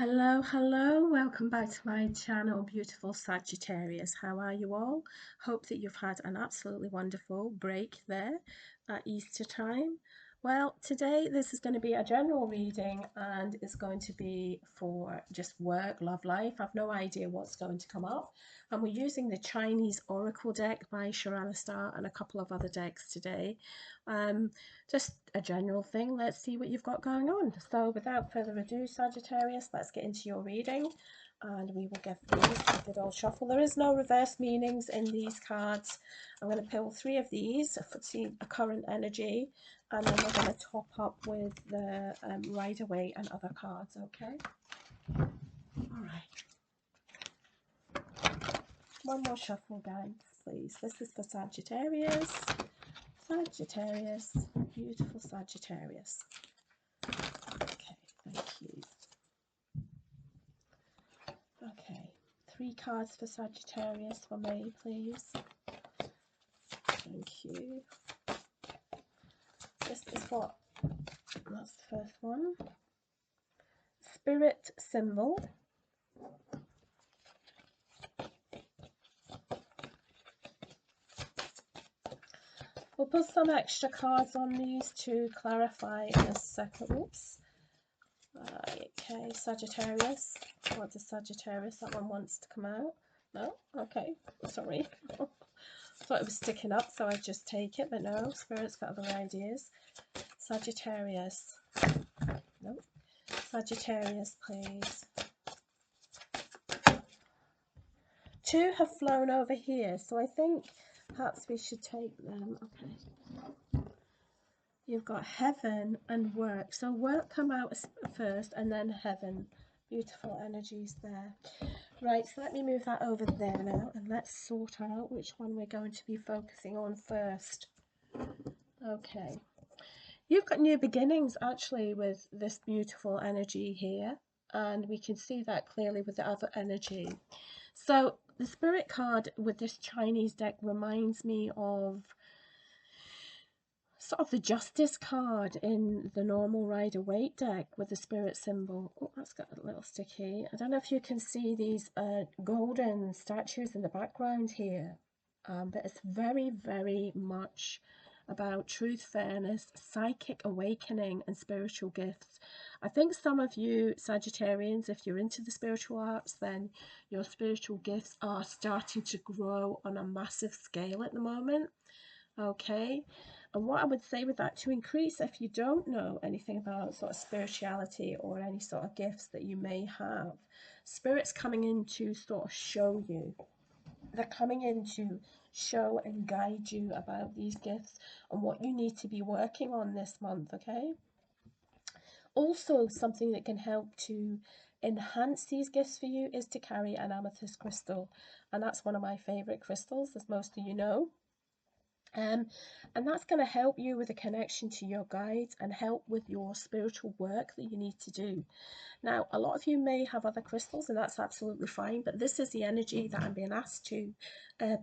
Hello, welcome back to my channel, beautiful Sagittarius. How are you all? Hope that you've had an absolutely wonderful break there at Easter time. Well, today this is going to be a general reading and it's going to be for just work, love, life. I've no idea what's going to come up. And we're using the Chinese Oracle deck by Sharana Star and a couple of other decks today. Just a general thing. Let's see what you've got going on. So without further ado, Sagittarius, let's get into your reading and we will give these a good old shuffle. There is no reverse meanings in these cards. I'm going to pull 3 of these for see a current energy, and then we're going to top up with the Rider-Waite and other cards, okay? All right. One more shuffle, guys, please. This is for Sagittarius. Sagittarius, beautiful Sagittarius. Okay, thank you. Okay, 3 cards for Sagittarius for me, please. Thank you. This is what, that's the first one. Spirit symbol. We'll put some extra cards on these to clarify in a second. Oops. Okay, Sagittarius. What does Sagittarius? That one wants to come out. No? Okay, sorry. Thought it was sticking up, so I'd just take it, but no, Spirit's got other ideas. Sagittarius. Nope. Sagittarius, please. 2 have flown over here, so I think perhaps we should take them. Okay. You've got heaven and work. So work come out first and then heaven. Beautiful energies there. Right, so let me move that over there now and let's sort out which one we're going to be focusing on first. Okay. You've got new beginnings actually with this beautiful energy here, and we can see that clearly with the other energy. So the Spirit card with this Chinese deck reminds me of sort of the Justice card in the normal Rider-Waite deck with the Spirit symbol. Oh, that's got a little sticky. I don't know if you can see these golden statues in the background here, but it's very, very much about truth, fairness, psychic awakening and spiritual gifts. I think some of you Sagittarians, if you're into the spiritual arts, then your spiritual gifts are starting to grow on a massive scale at the moment. Okay, and what I would say with that, to increase, if you don't know anything about sort of spirituality or any sort of gifts that you may have, Spirit's coming in to sort of show you. They're coming in to show and guide you about these gifts and what you need to be working on this month, okay? Also, something that can help to enhance these gifts for you is to carry an amethyst crystal, and that's one of my favorite crystals, as most of you know. And that's going to help you with a connection to your guides and help with your spiritual work that you need to do. Now, a lot of you may have other crystals, and that's absolutely fine, but this is the energy that I'm being asked to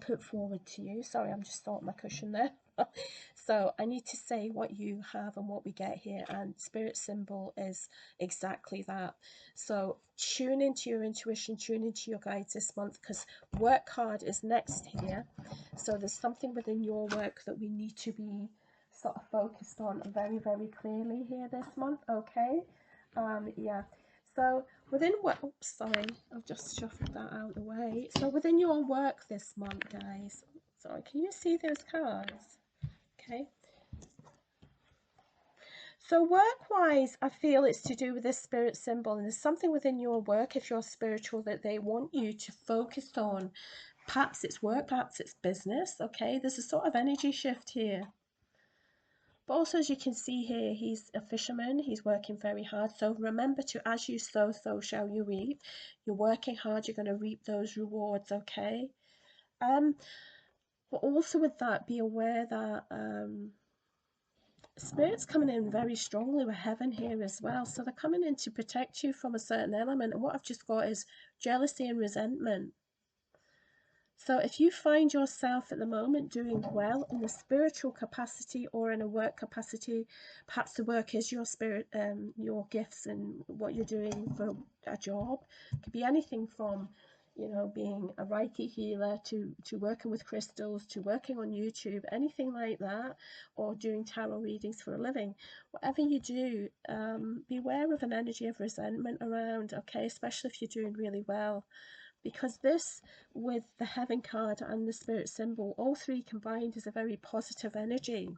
put forward to you. Sorry, I'm just sorting my cushion there. So I need to say what you have and what we get here, and Spirit symbol is exactly that. So tune into your intuition, tune into your guides this month, because work card is next here. So there's something within your work that we need to be sort of focused on very, very clearly here this month, okay? Yeah. So within work, oops, sorry, I've just shuffled that out of the way. So within your work this month, guys, sorry, can you see those cards? Okay. So work-wise, I feel it's to do with this Spirit symbol, and there's something within your work, if you're spiritual, that they want you to focus on. Perhaps it's work, perhaps it's business, okay? There's a sort of energy shift here. But also, as you can see here, he's a fisherman. He's working very hard. So remember to, as you sow, so shall you reap. You're working hard. You're going to reap those rewards, okay? But also with that, be aware that Spirit's coming in very strongly with heaven here as well. So they're coming in to protect you from a certain element. And what I've just got is jealousy and resentment. So if you find yourself at the moment doing well in a spiritual capacity or in a work capacity, perhaps the work is your spirit, your gifts and what you're doing for a job. It could be anything from, you know, being a Reiki healer to working with crystals, to working on YouTube, anything like that, or doing tarot readings for a living. Whatever you do, beware of an energy of resentment around, okay, especially if you're doing really well. Because this, with the heaven card and the spirit symbol, all three combined is a very positive energy.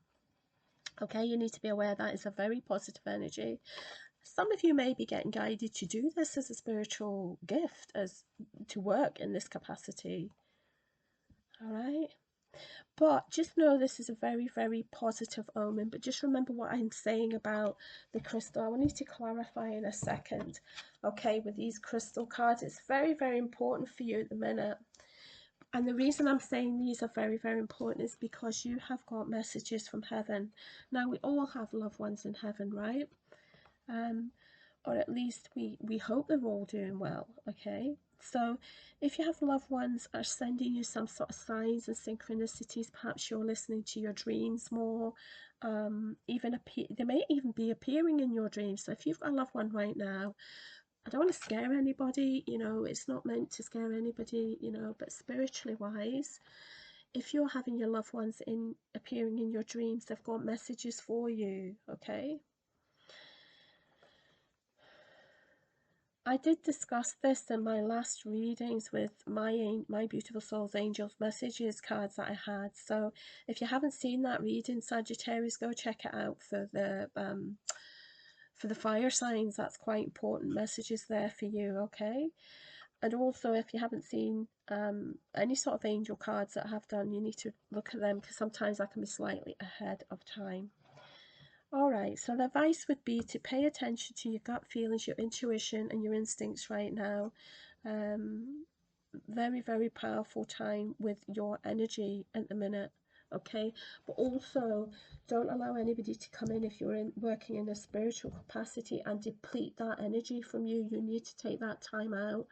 Okay, you need to be aware that is a very positive energy. Some of you may be getting guided to do this as a spiritual gift, as to work in this capacity. All right. But just know this is a very, very positive omen. But just remember what I'm saying about the crystal. I will need to clarify in a second. Okay, with these crystal cards, it's very, very important for you at the minute. And the reason I'm saying these are very, very important is because you have got messages from heaven. Now, we all have loved ones in heaven, right? Or at least we hope they're all doing well, okay? So if you have loved ones are sending you some sort of signs and synchronicities, perhaps you're listening to your dreams more, they may even be appearing in your dreams. So if you've got a loved one right now, I don't want to scare anybody, you know, it's not meant to scare anybody, you know, but spiritually wise, if you're having your loved ones appearing in your dreams, they've got messages for you, okay? I did discuss this in my last readings with my Beautiful Souls Angels messages cards that I had. So if you haven't seen that reading, Sagittarius, go check it out for the fire signs. That's quite important messages there for you, okay? And also, if you haven't seen any sort of angel cards that I have done, you need to look at them because sometimes I can be slightly ahead of time. All right, so the advice would be to pay attention to your gut feelings, your intuition, and your instincts right now. Very, very powerful time with your energy at the minute, okay? But also, don't allow anybody to come in if you're working in a spiritual capacity and deplete that energy from you. You need to take that time out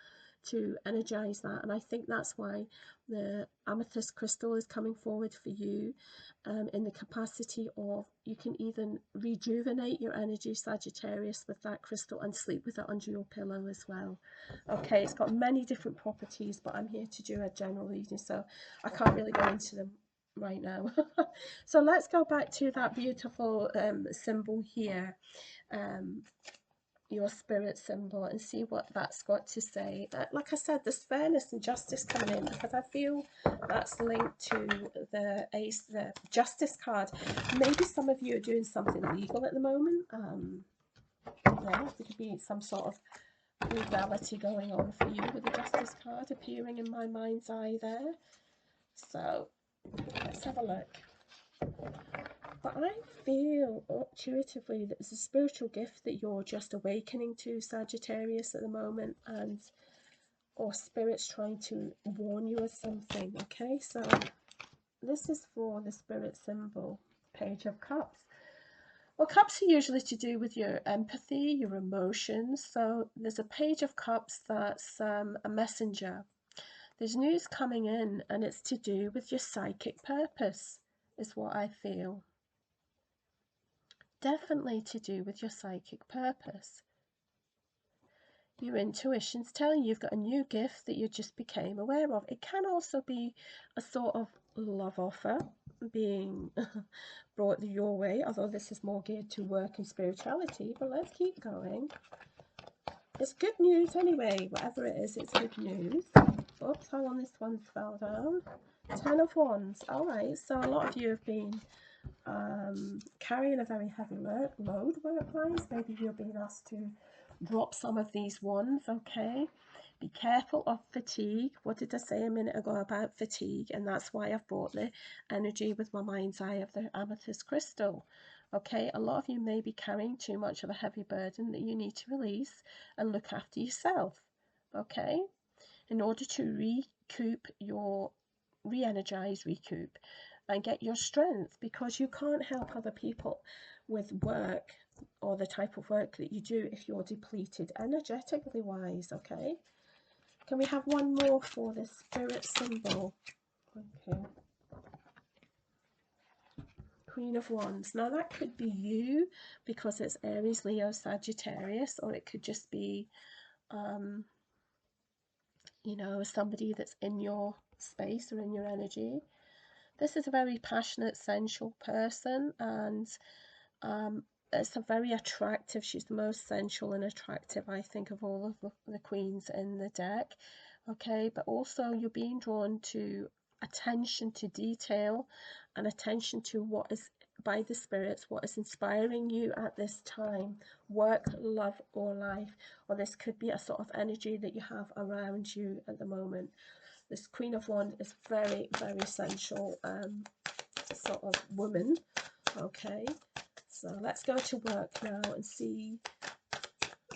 to energize that, and I think that's why the amethyst crystal is coming forward for you, in the capacity of, you can even rejuvenate your energy, Sagittarius, with that crystal and sleep with it under your pillow as well. Okay, it's got many different properties, but I'm here to do a general reading, so I can't really go into them right now. So let's go back to that beautiful symbol here, your spirit symbol, and see what that's got to say. Like I said, there's fairness and justice coming in because I feel that's linked to the ace, the justice card. Maybe some of you are doing something legal at the moment. Yeah, there could be some sort of legality going on for you with the justice card appearing in my mind's eye there. So let's have a look. But I feel intuitively that there's a spiritual gift that you're just awakening to, Sagittarius, at the moment, and or spirit's trying to warn you of something, okay? So this is for the spirit symbol, Page of Cups. Well, cups are usually to do with your empathy, your emotions. So there's a Page of Cups that's a messenger. There's news coming in, and it's to do with your psychic purpose, is what I feel. Definitely to do with your psychic purpose. Your intuition's telling you you've got a new gift that you just became aware of. It can also be a sort of love offer being brought your way, although this is more geared to work and spirituality, but let's keep going. It's good news anyway, whatever it is, it's good news. Oops, hang on, this one fell down. 10 of Wands. All right, so a lot of you have been carrying a very heavy load work-wise. Maybe you're being asked to drop some of these ones, okay? Be careful of fatigue. What did I say a minute ago about fatigue? And that's why I've brought the energy with my mind's eye of the amethyst crystal. Okay, a lot of you may be carrying too much of a heavy burden that you need to release and look after yourself, okay? In order to recoup and get your strength, because you can't help other people with work or the type of work that you do if you're depleted energetically wise, okay? Can we have one more for this spirit symbol? Okay. Queen of Wands. Now that could be you because it's Aries, Leo, Sagittarius, or it could just be, you know, somebody that's in your space or in your energy. This is a very passionate, sensual person, and it's a very attractive. She's the most sensual and attractive, I think, of all of the queens in the deck. Okay, but also you're being drawn to attention to detail and attention to what is by the spirits, what is inspiring you at this time, work, love, or life. Or this could be a sort of energy that you have around you at the moment. This Queen of Wands is very, very sensual sort of woman. Okay, so let's go to work now and see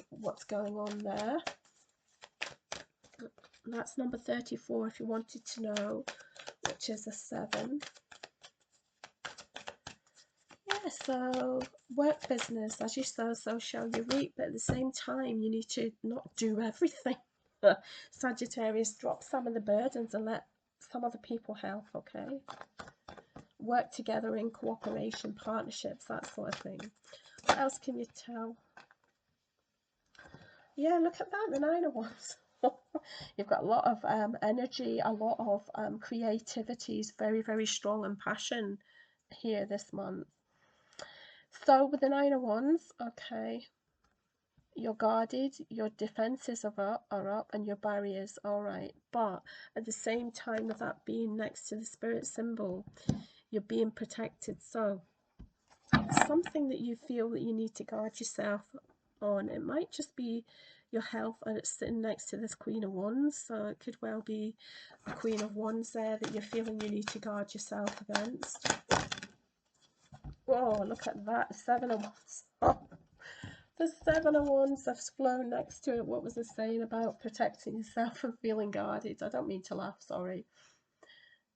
what's going on there. That's number 34 if you wanted to know, which is a 7. Yeah, so work, business, as you sow, so shall you reap. But at the same time, you need to not do everything. Sagittarius, drop some of the burdens and let some other people help, okay? Work together in cooperation, partnerships, that sort of thing. What else can you tell? Yeah, look at that, the 9 of Wands. You've got a lot of energy, a lot of creativity, is very, very strong, and passion here this month. So with the 9 of Wands, okay, you're guarded, your defenses are up and your barriers, all right. But at the same time, with that being next to the spirit symbol, you're being protected. So it's something that you feel that you need to guard yourself on. It might just be your health, and it's sitting next to this Queen of Wands, so it could well be a Queen of Wands there that you're feeling you need to guard yourself against. Whoa, look at that, 7 of Wands. Oh, the 7 of Wands has flown next to it. What was it saying about protecting yourself and feeling guarded? I don't mean to laugh, sorry.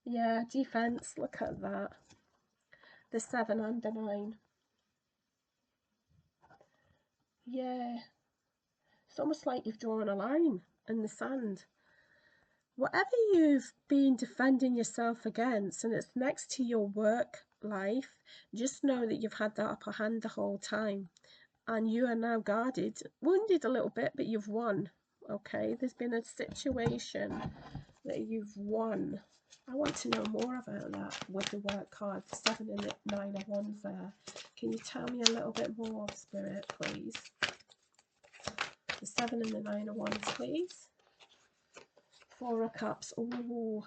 Yeah, defense, look at that. The 7 and the 9. Yeah, it's almost like you've drawn a line in the sand. Whatever you've been defending yourself against, and it's next to your work life, just know that you've had that upper hand the whole time, and you are now guarded, wounded a little bit, but you've won. Okay, there's been a situation that you've won. I want to know more about that with the work card, the 7 and the 9 of Wands there. Can you tell me a little bit more, Spirit, please? The 7 and the 9 of Wands, please. 4 of Cups. Ooh.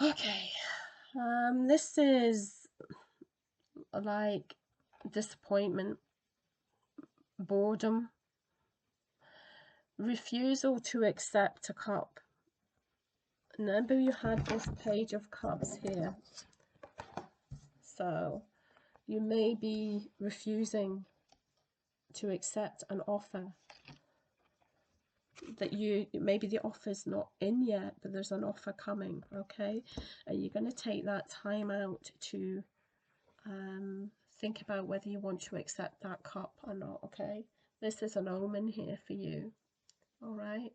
Okay. This is like disappointment, boredom, refusal to accept a cup. Remember, you had this Page of Cups here. So you may be refusing to accept an offer that maybe the offer's not in yet, but there's an offer coming, okay? And you're going to take that time out to think about whether you want to accept that cup or not, okay? This is an omen here for you, all right?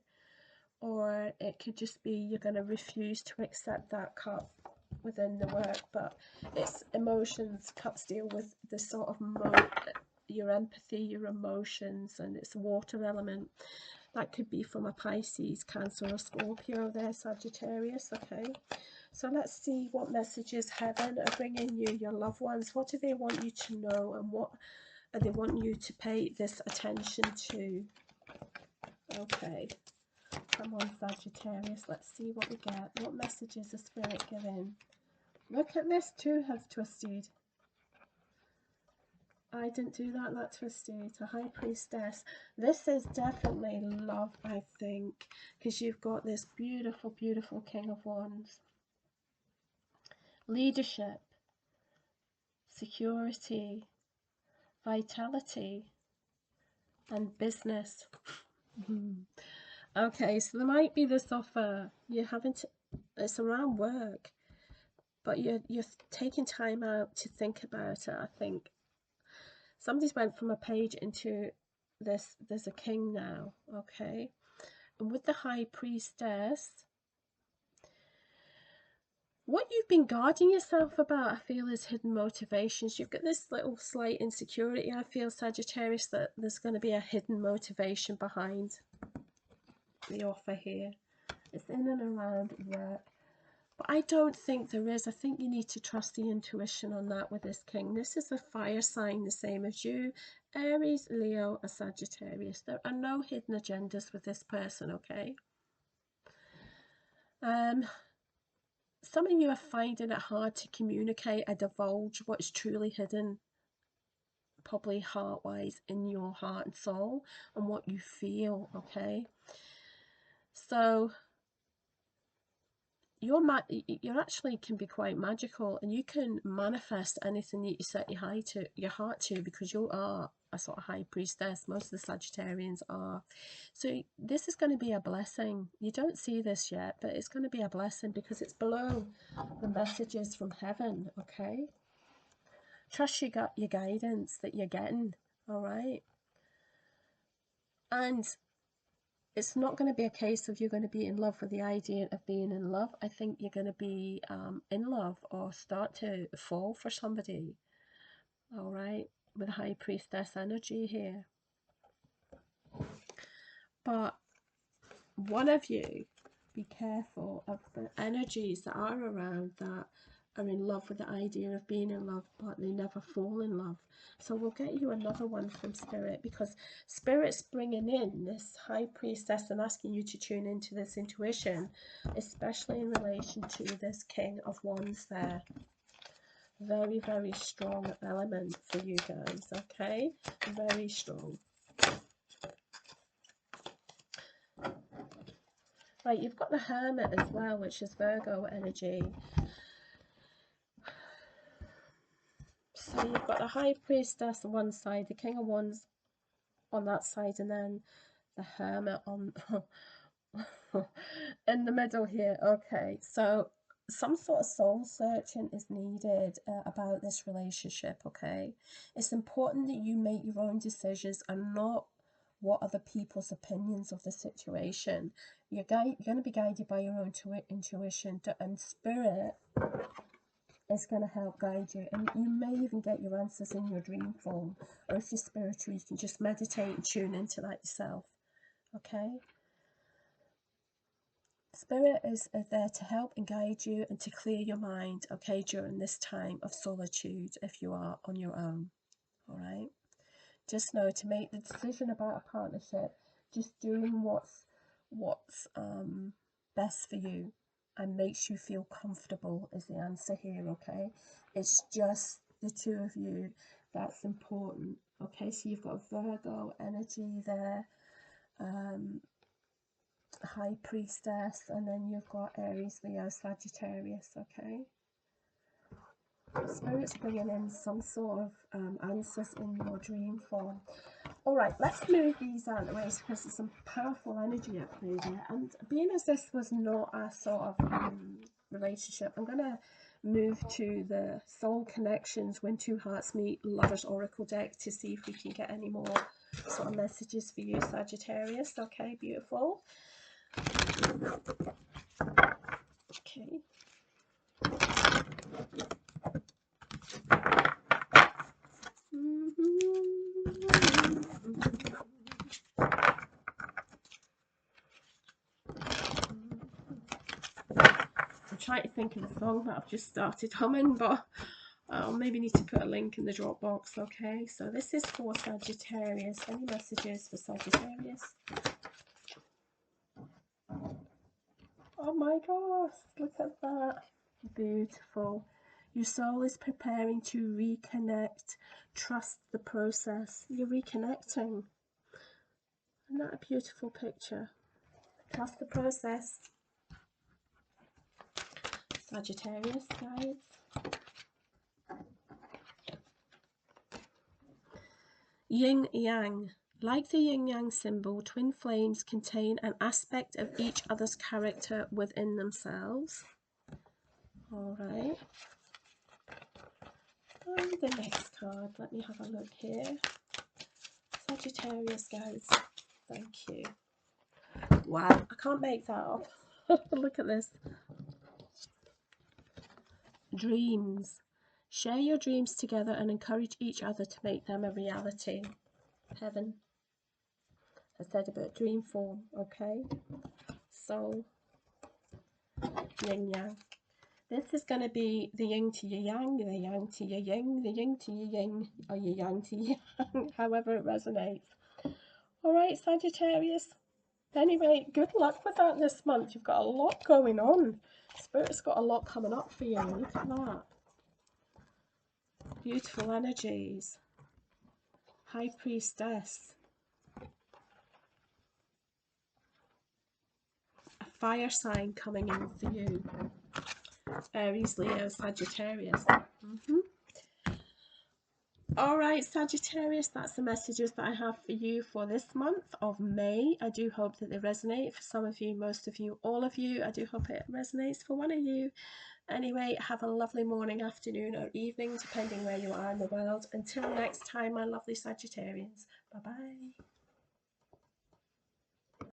Or it could just be you're going to refuse to accept that cup within the work, but it's emotions. Cups deal with the sort of your empathy, your emotions, and it's a water element. That could be from a Pisces, Cancer, or Scorpio there, Sagittarius, okay? So let's see what messages heaven are bringing you, your loved ones. What do they want you to know, and what are they wanting you to pay this attention to? Okay. Come on, Sagittarius. Let's see what we get. What messages is Spirit giving? Look at this, 2 has twisted. I didn't do that, that twisted. It's a High Priestess. This is definitely love, I think, because you've got this beautiful, beautiful King of Wands. Leadership, security, vitality, and business. Okay, so there might be this offer. You're having to, it's around work, but you're taking time out to think about it, I think. Somebody's went from a page into this, there's a king now, okay? with the High Priestess, what you've been guarding yourself about, I feel, is hidden motivations. You've got this little slight insecurity, I feel, Sagittarius, that there's going to be a hidden motivation behind the offer here. It's in and around work. But I don't think there is. I think you need to trust the intuition on that with this king. This is a fire sign, the same as you. Aries, Leo, or Sagittarius. There are no hidden agendas with this person, okay? Some of you are finding it hard to communicate or divulge what is truly hidden, probably heart-wise, in your heart and soul, and what you feel, okay? So you're actually can be quite magical, and you can manifest anything that you set your heart to, because you are a sort of high priestess. Most of the Sagittarians are. So this is going to be a blessing. You don't see this yet, but it's going to be a blessing because it's below the messages from heaven, okay? Trust your guidance that you're getting, all right? And it's not going to be a case of you're going to be in love with the idea of being in love. I think you're going to be in love or start to fall for somebody, all right, with High Priestess energy here. But one of you, be careful of the energies that are around that are in love with the idea of being in love, but they never fall in love. So we'll get you another one from Spirit, because Spirit's bringing in this High Priestess and asking you to tune into this intuition, especially in relation to this King of Wands there. Very, very strong element for you guys, okay? Very strong. Right, you've got the Hermit as well, which is Virgo energy. So you've got the High Priestess on one side, the King of Wands on that side, and then the Hermit on in the middle here. Okay, so some sort of soul searching is needed about this relationship, okay? It's important that you make your own decisions and not what other people's opinions of the situation. You're going to be guided by your own intuition, and Spirit is going to help guide you, and you may even get your answers in your dream form, or if you're spiritual, you can just meditate and tune into that yourself, okay? Spirit is there to help and guide you and to clear your mind, okay, during this time of solitude if you are on your own, all right? Just know to make the decision about a partnership, just doing what's best for you and makes you feel comfortable is the answer here, okay? It's just the two of you that's important, okay? So you've got Virgo energy there, High Priestess, and then you've got Aries, Leo, Sagittarius, okay? Spirit's bringing in some sort of answers in your dream form. All right, let's move these out of the way because there's some powerful energy at play there. And being as this was not a sort of relationship, I'm going to move to the Soul Connections When Two Hearts Meet Lovers Oracle deck to see if we can get any more sort of messages for you, Sagittarius. Okay, beautiful. Okay. I'm trying to think of a song that I've just started humming, but I'll maybe need to put a link in the Dropbox, okay? So this is for Sagittarius. Any messages for Sagittarius? Oh my gosh, look at that. Beautiful. Your soul is preparing to reconnect. Trust the process. You're reconnecting. Isn't that a beautiful picture? Trust the process. Sagittarius, guys. Yin Yang. Like the yin yang symbol, twin flames contain an aspect of each other's character within themselves. All right. And the next card, let me have a look here. Sagittarius, guys. Thank you. Wow, I can't make that up. Look at this. Dreams. Share your dreams together and encourage each other to make them a reality. Heaven has said about dream form, okay? So, yin yang. This is going to be the yin to your yang, the yang to your yin, the yin to your yin, or your yang to your yang, however it resonates. All right, Sagittarius. Anyway, good luck with that this month. You've got a lot going on. Spirit's got a lot coming up for you. Look at that. Beautiful energies. High Priestess. A fire sign coming in for you. Aries, Leo, Sagittarius. All right, Sagittarius, that's the messages that I have for you for this month of May. I do hope that they resonate for some of you, most of you, all of you. I do hope it resonates for one of you. Anyway, have a lovely morning, afternoon, or evening, depending where you are in the world. Until next time, my lovely Sagittarians. Bye-bye.